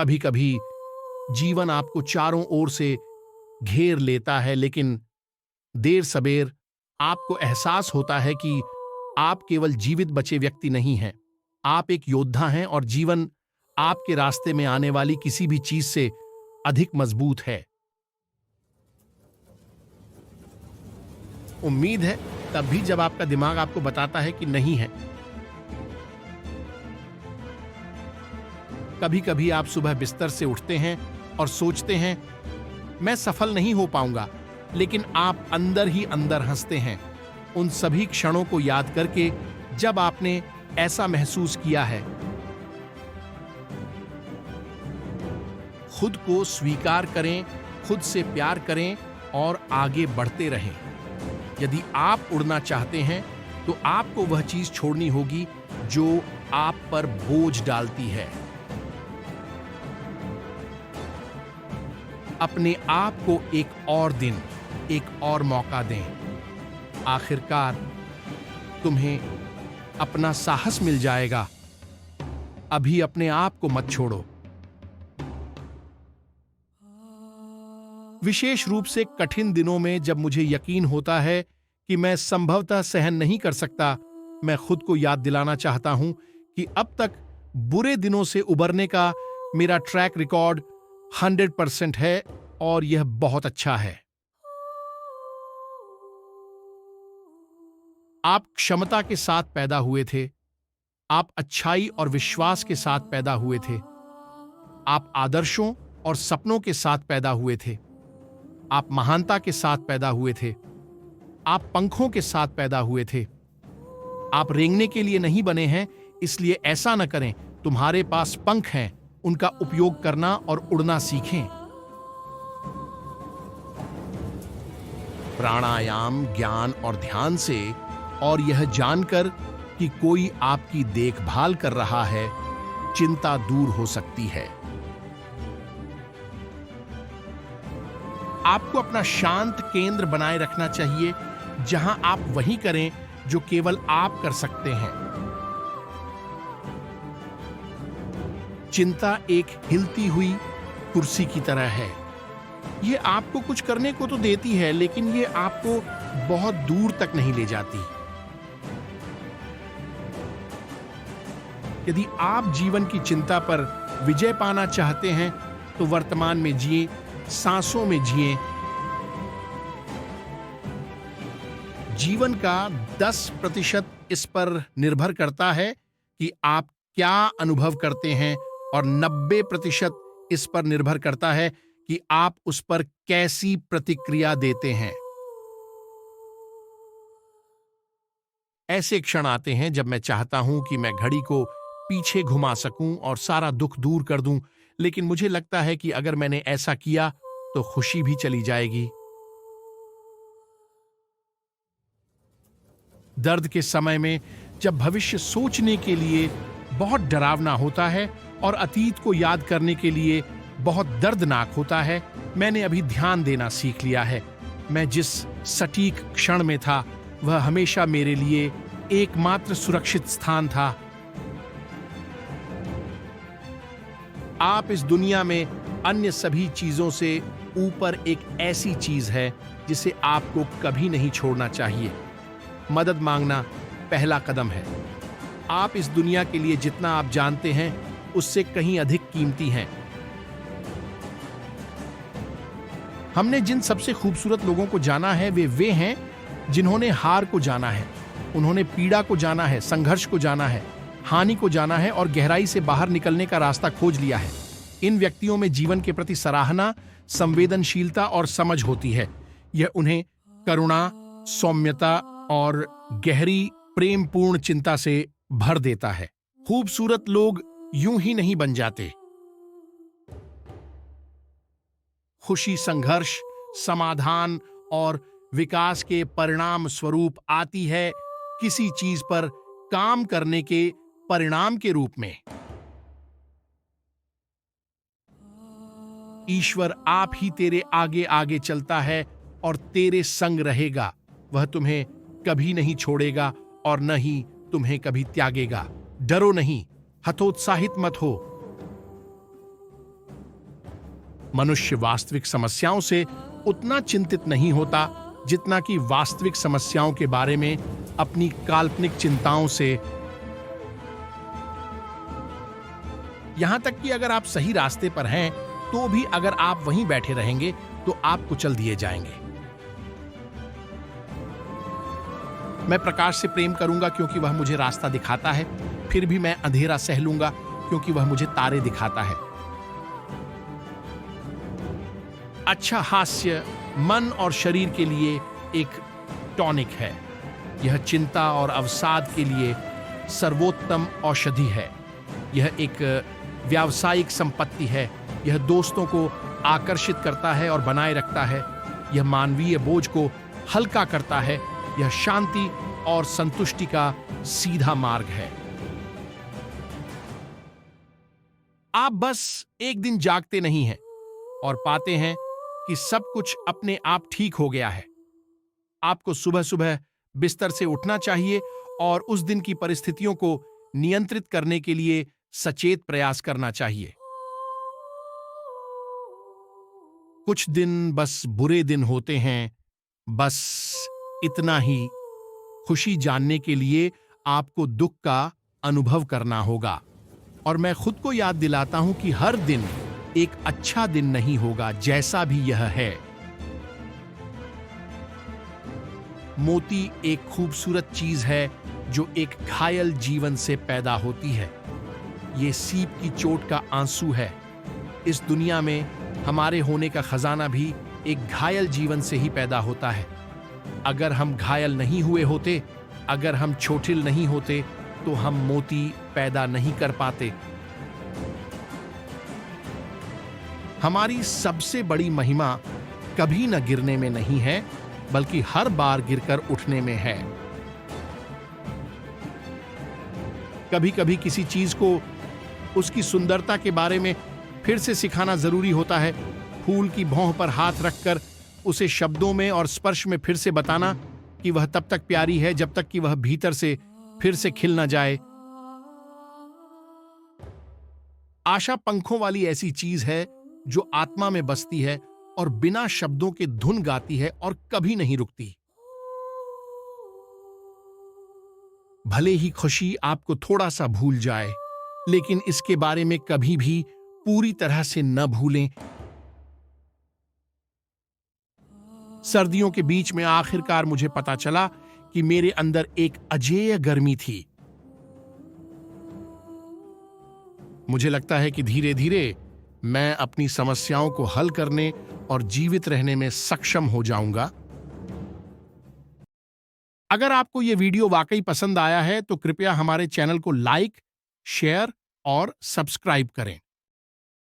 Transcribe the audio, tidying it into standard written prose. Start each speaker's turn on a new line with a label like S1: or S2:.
S1: कभी कभी जीवन आपको चारों ओर से घेर लेता है, लेकिन देर सबेर आपको एहसास होता है कि आप केवल जीवित बचे व्यक्ति नहीं हैं, आप एक योद्धा हैं और जीवन आपके रास्ते में आने वाली किसी भी चीज से अधिक मजबूत है। उम्मीद है तब भी जब आपका दिमाग आपको बताता है कि नहीं है। कभी कभी आप सुबह बिस्तर से उठते हैं और सोचते हैं मैं सफल नहीं हो पाऊंगा, लेकिन आप अंदर ही अंदर हंसते हैं उन सभी क्षणों को याद करके जब आपने ऐसा महसूस किया है। खुद को स्वीकार करें, खुद से प्यार करें और आगे बढ़ते रहें। यदि आप उड़ना चाहते हैं तो आपको वह चीज छोड़नी होगी जो आप पर बोझ डालती है। अपने आप को एक और दिन, एक और मौका दें। आखिरकार तुम्हें अपना साहस मिल जाएगा। अभी अपने आप को मत छोड़ो। विशेष रूप से कठिन दिनों में जब मुझे यकीन होता है कि मैं संभवतः सहन नहीं कर सकता, मैं खुद को याद दिलाना चाहता हूं कि अब तक बुरे दिनों से उबरने का मेरा ट्रैक रिकॉर्ड 100% है और यह बहुत अच्छा है। आप क्षमता के साथ पैदा हुए थे, आप अच्छाई और विश्वास के साथ पैदा हुए थे, आप आदर्शों और सपनों के साथ पैदा हुए थे, आप महानता के साथ पैदा हुए थे, आप पंखों के साथ पैदा हुए थे। आप रेंगने के लिए नहीं बने हैं, इसलिए ऐसा न करें। तुम्हारे पास पंख हैं, उनका उपयोग करना और उड़ना सीखें। प्राणायाम, ज्ञान और ध्यान से, और यह जानकर कि कोई आपकी देखभाल कर रहा है, चिंता दूर हो सकती है। आपको अपना शांत केंद्र बनाए रखना चाहिए, जहां आप वही करें जो केवल आप कर सकते हैं। चिंता एक हिलती हुई कुर्सी की तरह है। यह आपको कुछ करने को तो देती है, लेकिन यह आपको बहुत दूर तक नहीं ले जाती। यदि आप जीवन की चिंता पर विजय पाना चाहते हैं तो वर्तमान में जिए, सांसों में जिए। जीवन का 10% इस पर निर्भर करता है कि आप क्या अनुभव करते हैं, और 90% इस पर निर्भर करता है कि आप उस पर कैसी प्रतिक्रिया देते हैं। ऐसे क्षण आते हैं जब मैं चाहता हूं कि मैं घड़ी को पीछे घुमा सकूं और सारा दुख दूर कर दूं, लेकिन मुझे लगता है कि अगर मैंने ऐसा किया तो खुशी भी चली जाएगी। दर्द के समय में जब भविष्य सोचने के लिए बहुत डरावना होता है और अतीत को याद करने के लिए बहुत दर्दनाक होता है, मैंने अभी ध्यान देना सीख लिया है। मैं जिस सटीक क्षण में था वह हमेशा मेरे लिए एकमात्र सुरक्षित स्थान था। आप इस दुनिया में अन्य सभी चीजों से ऊपर एक ऐसी चीज है जिसे आपको कभी नहीं छोड़ना चाहिए। मदद मांगना पहला कदम है। आप इस दुनिया के लिए जितना आप जानते हैं उससे कहीं अधिक कीमती हैं। हमने जिन सबसे खूबसूरत लोगों को जाना है वे हैं जिन्होंने हार को जाना है, उन्होंने पीड़ा को जाना है, संघर्ष को जाना है, हानि को जाना है और गहराई से बाहर निकलने का रास्ता खोज लिया है। इन व्यक्तियों में जीवन के प्रति सराहना, संवेदनशीलता और समझ होती है। यह उन्हें करुणा, सौम्यता और गहरी प्रेमपूर्ण चिंता से भर देता है। खूबसूरत लोग यूं ही नहीं बन जाते। खुशी संघर्ष, समाधान और विकास के परिणाम स्वरूप आती है, किसी चीज पर काम करने के परिणाम के रूप में। ईश्वर आप ही तेरे आगे आगे चलता है और तेरे संग रहेगा। वह तुम्हें कभी नहीं छोड़ेगा और न ही तुम्हें कभी त्यागेगा। डरो नहीं, हतोत्साहित मत हो। मनुष्य वास्तविक समस्याओं से उतना चिंतित नहीं होता जितना कि वास्तविक समस्याओं के बारे में अपनी काल्पनिक चिंताओं से। यहां तक कि अगर आप सही रास्ते पर हैं तो भी अगर आप वहीं बैठे रहेंगे तो आप कुचल दिए जाएंगे। मैं प्रकाश से प्रेम करूंगा क्योंकि वह मुझे रास्ता दिखाता है, फिर भी मैं अंधेरा सह लूंगा क्योंकि वह मुझे तारे दिखाता है। अच्छा हास्य मन और शरीर के लिए एक टॉनिक है। यह चिंता और अवसाद के लिए सर्वोत्तम औषधि है। यह एक व्यावसायिक संपत्ति है। यह दोस्तों को आकर्षित करता है और बनाए रखता है। यह मानवीय बोझ को हल्का करता है। यह शांति और संतुष्टि का सीधा मार्ग है। आप बस एक दिन जागते नहीं हैं और पाते हैं कि सब कुछ अपने आप ठीक हो गया है। आपको सुबह सुबह बिस्तर से उठना चाहिए और उस दिन की परिस्थितियों को नियंत्रित करने के लिए सचेत प्रयास करना चाहिए। कुछ दिन बस बुरे दिन होते हैं, बस इतना ही। खुशी जानने के लिए आपको दुख का अनुभव करना होगा। और मैं खुद को याद दिलाता हूं कि हर दिन एक अच्छा दिन नहीं होगा, जैसा भी यह है। मोती एक खूबसूरत चीज है जो एक घायल जीवन से पैदा होती है। ये सीप की चोट का आंसू है। इस दुनिया में हमारे होने का खजाना भी एक घायल जीवन से ही पैदा होता है। अगर हम घायल नहीं हुए होते, अगर हम छोटिल नहीं होते, तो हम मोती पैदा नहीं कर पाते। हमारी सबसे बड़ी महिमा कभी न गिरने में नहीं है, बल्कि हर बार गिरकर उठने में है। कभी कभी किसी चीज को उसकी सुंदरता के बारे में फिर से सिखाना जरूरी होता है। फूल की भौं पर हाथ रखकर उसे शब्दों में और स्पर्श में फिर से बताना कि वह तब तक प्यारी है जब तक कि वह भीतर से फिर से खिल न जाए। आशा पंखों वाली ऐसी चीज है जो आत्मा में बसती है और बिना शब्दों के धुन गाती है और कभी नहीं रुकती। भले ही खुशी आपको थोड़ा सा भूल जाए, लेकिन इसके बारे में कभी भी पूरी तरह से न भूलें। सर्दियों के बीच में आखिरकार मुझे पता चला कि मेरे अंदर एक अजेय गर्मी थी। मुझे लगता है कि धीरे धीरे मैं अपनी समस्याओं को हल करने और जीवित रहने में सक्षम हो जाऊंगा। अगर आपको यह वीडियो वाकई पसंद आया है तो कृपया हमारे चैनल को लाइक, शेयर और सब्सक्राइब करें।